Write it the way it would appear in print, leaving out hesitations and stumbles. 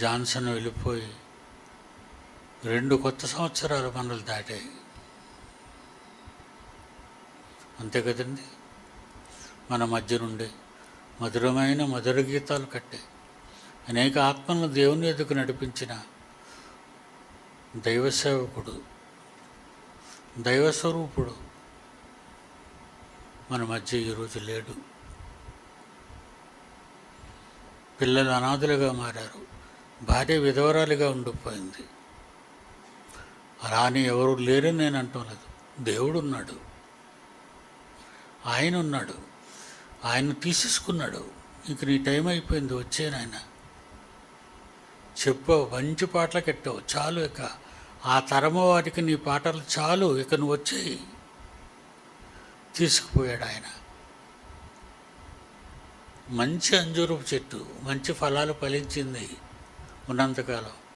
Johnson వెళ్ళిపోయి 2 కొత్త సంవత్సరాలు మనల్ని దాటాయి. అంతే కదండి. మన మధ్య నుండి మధురమైన మధుర గీతాలు కట్టే అనేక ఆత్మలను దేవుని ఎదుగు నడిపించిన దైవ సేవకుడు, దైవస్వరూపుడు మన మధ్య ఈరోజు లేడు. పిల్లలు అనాథులుగా మారారు, భార్య విధవరాలిగా ఉండిపోయింది. అలా అని ఎవరు లేరని నేను అంటలేదు. దేవుడు ఉన్నాడు, ఆయన ఉన్నాడు, ఆయన తీసేసుకున్నాడు. ఇంక నీ టైం అయిపోయింది, వచ్చేనాయన చెప్పావు, మంచి పాటలు కట్టావు, చాలు, ఇక ఆ తరమ వారికి నీ పాటలు చాలు, ఇక నువ్వు వచ్చేయి. తీసుకుపోయాడు ఆయన. మంచి అంజూరపు చెట్టు మంచి ఫలాలు ఫలించింది ఉన్నంతకాలం.